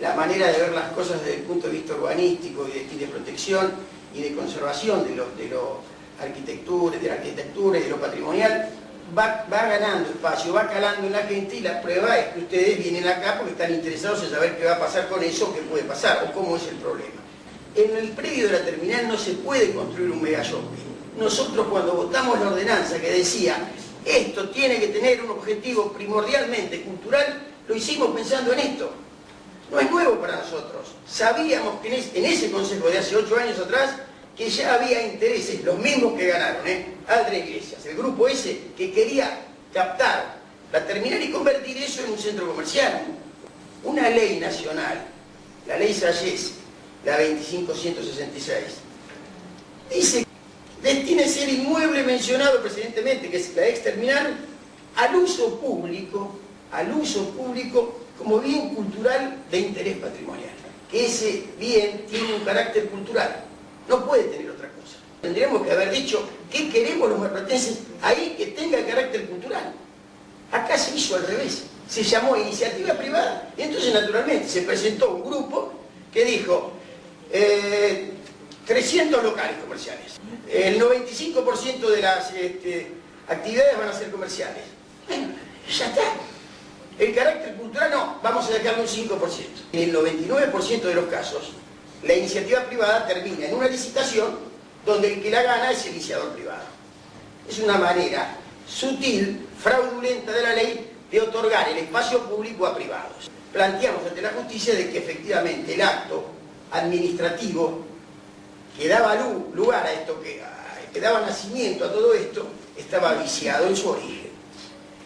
la manera de ver las cosas desde el punto de vista urbanístico y de protección y de conservación de la arquitectura y de lo patrimonial, va ganando espacio, va calando en la gente, y la prueba es que ustedes vienen acá porque están interesados en saber qué va a pasar con eso, qué puede pasar o cómo es el problema. En el predio de la terminal no se puede construir un mega shopping. Nosotros, cuando votamos la ordenanza que decía esto tiene que tener un objetivo primordialmente cultural, lo hicimos pensando en esto. No es nuevo para nosotros. Sabíamos que en ese consejo de hace 8 años atrás que ya había intereses, los mismos que ganaron, Aldra Iglesias, el grupo ese que quería captar la terminal y convertir eso en un centro comercial. Una ley nacional, la ley Salles, la 25.166, dice: destínese el inmueble mencionado precedentemente, que es la ex terminal, al uso público como bien cultural de interés patrimonial. Que ese bien tiene un carácter cultural, no puede tener otra cosa. Tendríamos que haber dicho qué queremos los marplatenses ahí que tenga carácter cultural. Acá se hizo al revés, se llamó iniciativa privada, y entonces naturalmente se presentó un grupo que dijo 300 locales comerciales, el 95% de las actividades van a ser comerciales. Bueno, ya está. El carácter cultural no, vamos a dejarlo un 5%. En el 99% de los casos, la iniciativa privada termina en una licitación donde el que la gana es el iniciador privado. Es una manera sutil, fraudulenta de la ley de otorgar el espacio público a privados. Planteamos ante la justicia de que efectivamente el acto administrativo que daba lugar a esto, que daba nacimiento a todo esto, estaba viciado en su origen.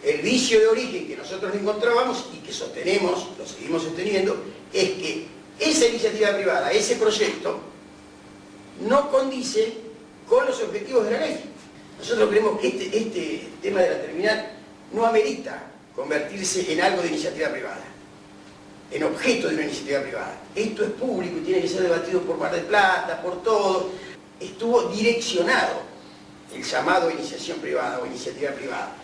El vicio de origen que nosotros encontrábamos y que sostenemos, lo seguimos sosteniendo, es que esa iniciativa privada, ese proyecto, no condice con los objetivos de la ley. Nosotros creemos que este tema de la terminal no amerita convertirse en algo de iniciativa privada, en objeto de una iniciativa privada. Esto es público y tiene que ser debatido por Mar del Plata, por todo. Estuvo direccionado el llamado iniciación privada o iniciativa privada.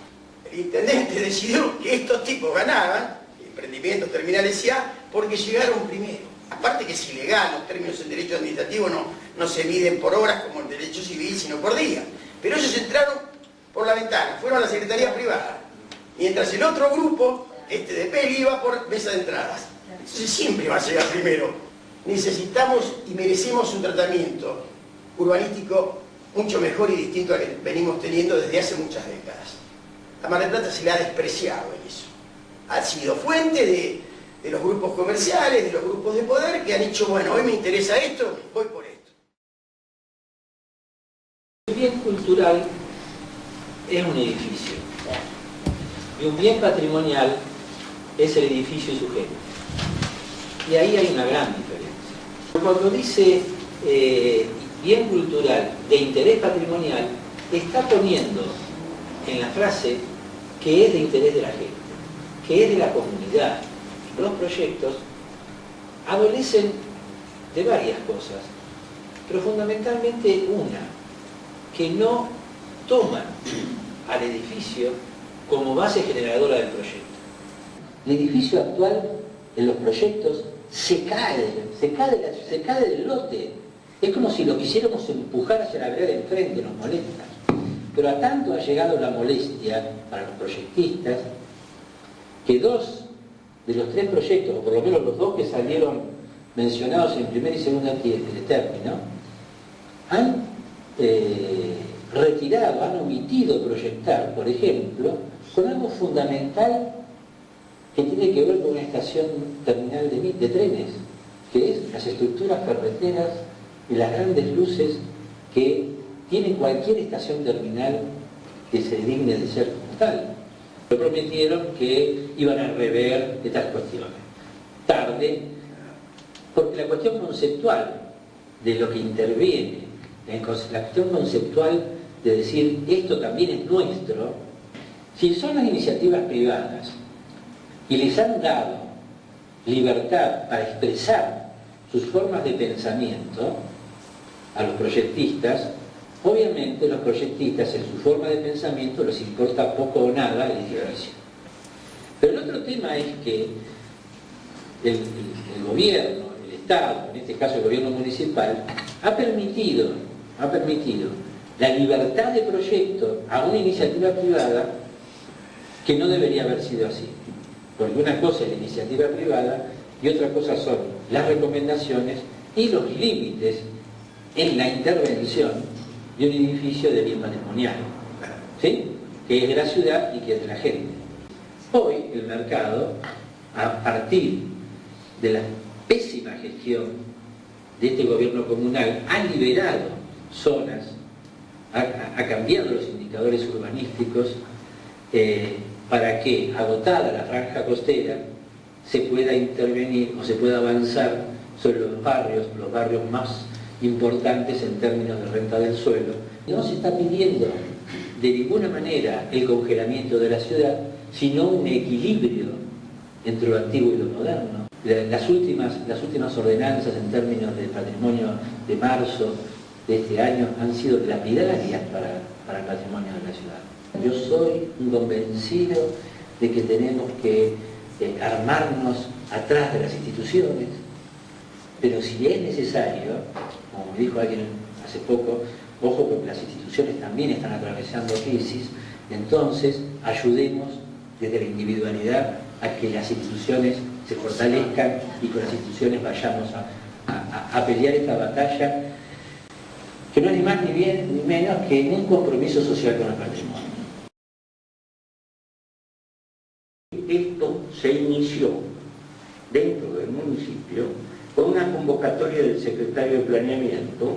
El intendente decidió que estos tipos ganaban, emprendimientos terminales SA, porque llegaron primero. Aparte que es ilegal, los términos en derecho administrativo no se miden por horas como en derecho civil, sino por día. Pero ellos entraron por la ventana, fueron a la secretaría privada, mientras el otro grupo, de Peli, iba por mesa de entradas. Entonces siempre va a llegar primero. Necesitamos y merecemos un tratamiento urbanístico mucho mejor y distinto al que venimos teniendo desde hace muchas décadas. A Mar del Plata se le ha despreciado en eso. Ha sido fuente de los grupos comerciales, de los grupos de poder, que han dicho, bueno, hoy me interesa esto, voy por esto. El bien cultural es un edificio. Y un bien patrimonial es el edificio y su género. Y ahí hay una gran diferencia. Cuando dice bien cultural de interés patrimonial, está poniendo en la frase que es de interés de la gente, que es de la comunidad. Los proyectos adolecen de varias cosas, pero fundamentalmente una, que no toman al edificio como base generadora del proyecto. El edificio actual en los proyectos se cae del lote. Es como si lo quisiéramos empujar hacia la vereda de enfrente, nos molesta. Pero a tanto ha llegado la molestia para los proyectistas que 2 de los 3 proyectos, o por lo menos los 2 que salieron mencionados en primer y segundo término, han retirado, han omitido proyectar, por ejemplo, con algo fundamental que tiene que ver con una estación terminal de trenes, que es las estructuras ferreteras y las grandes luces que tiene cualquier estación terminal que se digne de ser como tal. Lo prometieron que iban a rever estas cuestiones. Tarde, porque la cuestión conceptual de lo que interviene, la cuestión conceptual de decir esto también es nuestro, si son las iniciativas privadas y les han dado libertad para expresar sus formas de pensamiento a los proyectistas, obviamente los proyectistas en su forma de pensamiento les importa poco o nada el edificio. Pero el otro tema es que el gobierno, el Estado, en este caso el gobierno municipal, ha permitido la libertad de proyecto a una iniciativa privada que no debería haber sido así. Porque una cosa es la iniciativa privada y otra cosa son las recomendaciones y los límites en la intervención de un edificio de bien patrimonial, ¿sí? Que es de la ciudad y que es de la gente. Hoy el mercado, a partir de la pésima gestión de este gobierno comunal, ha liberado zonas, ha cambiado los indicadores urbanísticos para que, agotada la franja costera, se pueda intervenir o se pueda avanzar sobre los barrios más importantes en términos de renta del suelo. No se está pidiendo de ninguna manera el congelamiento de la ciudad, sino un equilibrio entre lo antiguo y lo moderno. Las últimas ordenanzas en términos de patrimonio de marzo de este año han sido lapidarias para el patrimonio de la ciudad. Yo soy un convencido de que tenemos que armarnos atrás de las instituciones, pero si es necesario, como me dijo alguien hace poco, ojo porque las instituciones también están atravesando crisis, entonces ayudemos desde la individualidad a que las instituciones se fortalezcan y con las instituciones vayamos a pelear esta batalla que no es ni más ni menos que un compromiso social con el patrimonio. Esto se inició dentro del municipio con una convocatoria del secretario de Planeamiento,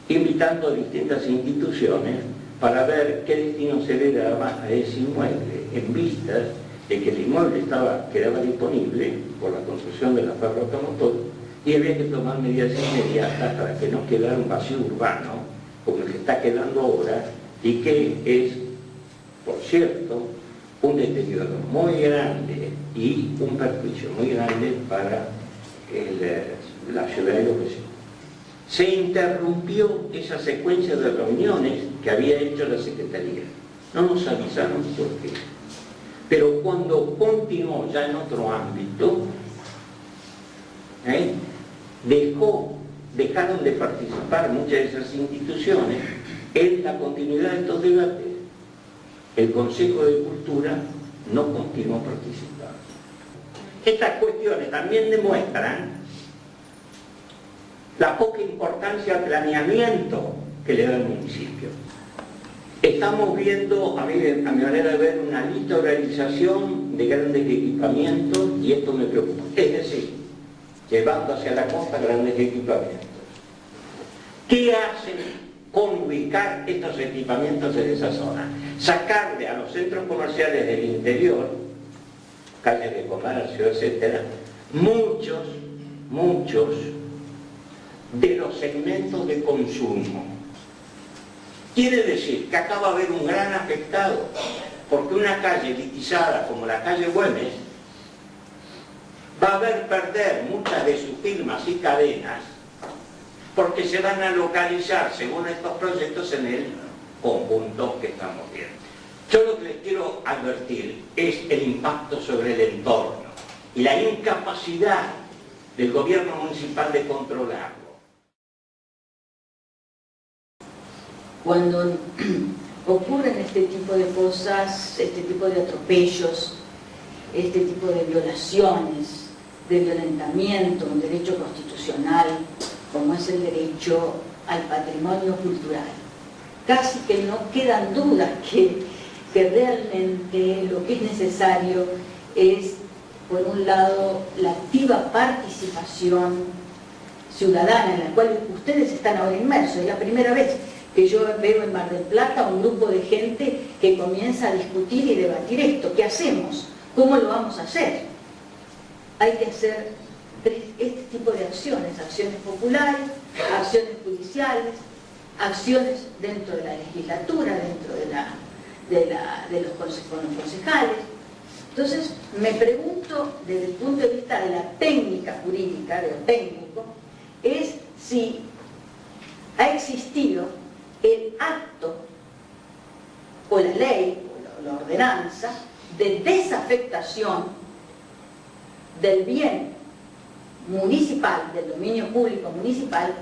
invitando a distintas instituciones para ver qué destino se le daba a ese inmueble, en vistas de que el inmueble quedaba disponible por la construcción de la fábrica automotor y había que tomar medidas inmediatas para que no quedara un vacío urbano como el que está quedando ahora y que es, por cierto, un deterioro muy grande y un perjuicio muy grande para la ciudad y los vecinos. Se interrumpió esa secuencia de reuniones que había hecho la Secretaría. No nos avisaron por qué. Pero cuando continuó ya en otro ámbito, dejaron de participar muchas de esas instituciones en la continuidad de estos debates. El Consejo de Cultura no continuó participando. Estas cuestiones también demuestran la poca importancia al planeamiento que le da el municipio. Estamos viendo, a mi manera de ver, una litoralización de grandes equipamientos y esto me preocupa. Es decir, llevando hacia la costa grandes equipamientos. ¿Qué hacen con ubicar estos equipamientos en esa zona? Sacarle a los centros comerciales del interior, calles de comercio, etcétera, muchos de los segmentos de consumo. Quiere decir que acá va a haber un gran afectado, porque una calle litizada como la calle Güemes va a ver perder muchas de sus firmas y cadenas porque se van a localizar, según estos proyectos, en el conjunto que estamos viendo. Yo lo que les quiero advertir es el impacto sobre el entorno y la incapacidad del gobierno municipal de controlarlo. Cuando ocurren este tipo de cosas, este tipo de atropellos, este tipo de violaciones, de violentamiento, un derecho constitucional, como es el derecho al patrimonio cultural, casi que no quedan dudas que realmente lo que es necesario es, por un lado, la activa participación ciudadana en la cual ustedes están ahora inmersos. Es la primera vez que yo veo en Mar del Plata un grupo de gente que comienza a discutir y debatir esto. ¿Qué hacemos? ¿Cómo lo vamos a hacer? Hay que hacer este tipo de acciones, acciones populares, acciones judiciales, acciones dentro de la legislatura, dentro de los concejales. Entonces, me pregunto, desde el punto de vista de la técnica jurídica, de lo técnico, es si ha existido el acto o la ley o la ordenanza de desafectación del bien municipal, del dominio público municipal,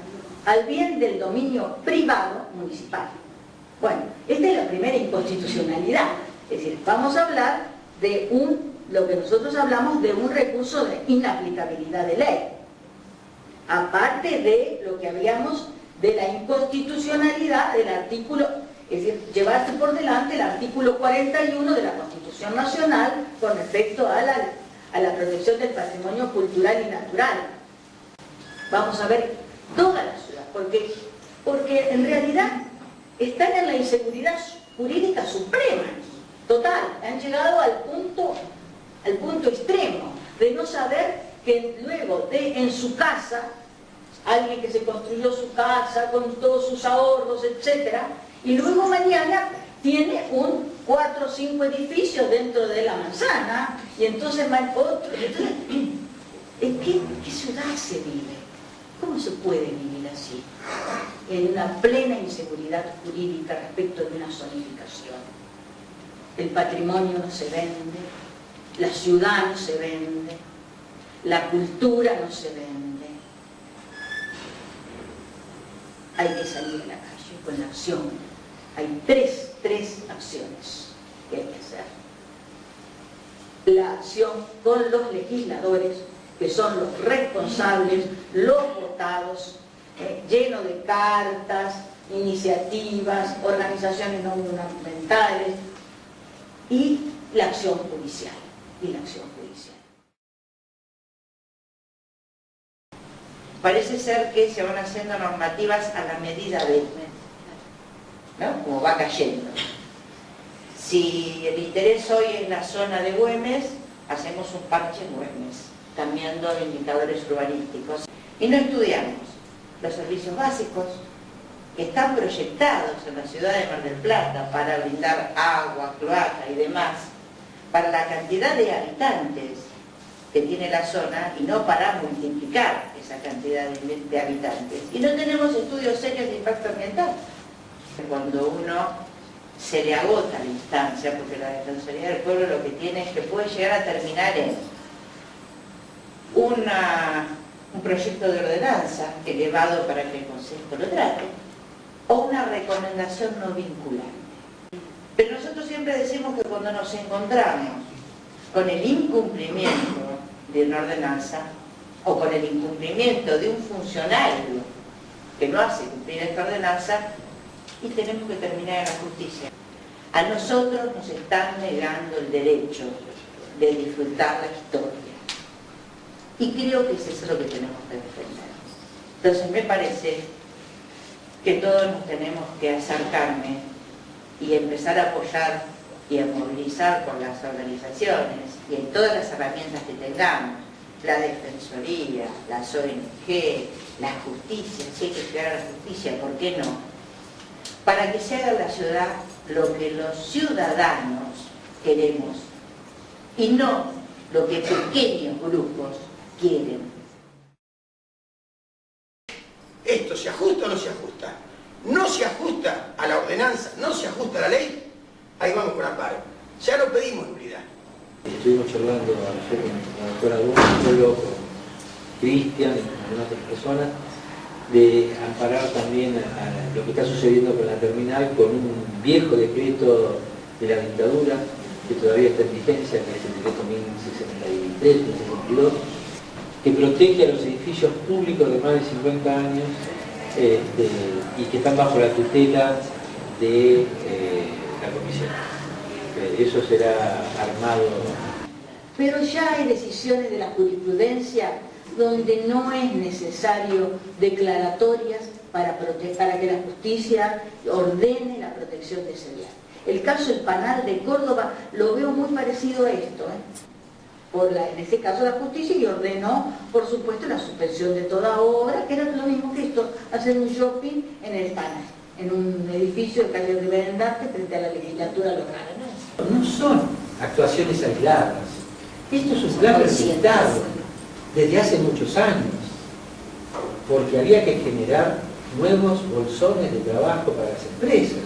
al bien del dominio privado municipal. Bueno, esta es la primera inconstitucionalidad. Es decir, vamos a hablar de lo que nosotros hablamos de un recurso de inaplicabilidad de ley. Aparte de lo que habíamos de la inconstitucionalidad del artículo, es decir, llevarse por delante el artículo 41 de la Constitución Nacional con respecto a la protección del patrimonio cultural y natural. Vamos a ver toda la ciudad, porque en realidad están en la inseguridad jurídica suprema, total, han llegado al punto extremo de no saber que luego de en su casa, alguien que se construyó su casa con todos sus ahorros, etcétera, y luego mañana tiene 4 o 5 edificios dentro de la manzana, y entonces otro. ¿En qué ciudad se vive? ¿Cómo se puede vivir así? En una plena inseguridad jurídica respecto de una zonificación. El patrimonio no se vende, la ciudad no se vende, la cultura no se vende. Hay que salir a la calle con la acción. Hay tres acciones que hay que hacer. La acción con los legisladores, que son los responsables, los votados, lleno de cartas, iniciativas, organizaciones no gubernamentales, y la acción judicial. Parece ser que se van haciendo normativas a la medida de, ¿no? Como va cayendo. Si el interés hoy es la zona de Güemes, hacemos un parche en Güemes, cambiando indicadores urbanísticos. Y no estudiamos los servicios básicos que están proyectados en la ciudad de Mar del Plata para brindar agua, cloaca y demás, para la cantidad de habitantes que tiene la zona y no para multiplicar esa cantidad de habitantes. Y no tenemos estudios serios de impacto ambiental. Cuando uno se le agota la instancia, porque la Defensoría del Pueblo lo que tiene es que puede llegar a terminar en un proyecto de ordenanza elevado para que el Consejo lo trate, o una recomendación no vinculante. Pero nosotros siempre decimos que cuando nos encontramos con el incumplimiento de una ordenanza o con el incumplimiento de un funcionario que no hace cumplir esta ordenanza, y tenemos que terminar en la justicia. A nosotros nos están negando el derecho de disfrutar la historia. Y creo que eso es lo que tenemos que defender. Entonces me parece que todos nos tenemos que acercarme y empezar a apoyar y a movilizar con las organizaciones y en todas las herramientas que tengamos, la Defensoría, las ONG, la justicia, si hay que llegar a la justicia, ¿por qué no? Para que se haga en la ciudad lo que los ciudadanos queremos y no lo que pequeños grupos quieren. ¿Esto se ajusta o no se ajusta? No se ajusta a la ordenanza, no se ajusta a la ley, ahí vamos con amparo. Ya no pedimos nulidad. Estuvimos charlando ayer con la doctora Gómez, con Cristian y con algunas otras personas, de amparar también a lo que está sucediendo con la terminal con un viejo decreto de la dictadura que todavía está en vigencia, que es el decreto 1063, 1062, que protege a los edificios públicos de más de 50 años y que están bajo la tutela de la comisión. Eso será armado. Pero ya hay decisiones de la jurisprudencia donde no es necesario declaratorias para que la justicia ordene la protección de ese bien. El caso del Panal de Córdoba lo veo muy parecido a esto, en este caso la justicia, y ordenó, por supuesto, la suspensión de toda obra, que era lo mismo que esto, hacer un shopping en el Panal, en un edificio de calle Rivera Endarte frente a la legislatura local. No son actuaciones aisladas. Esto es un plan presentado desde hace muchos años, porque había que generar nuevos bolsones de trabajo para las empresas.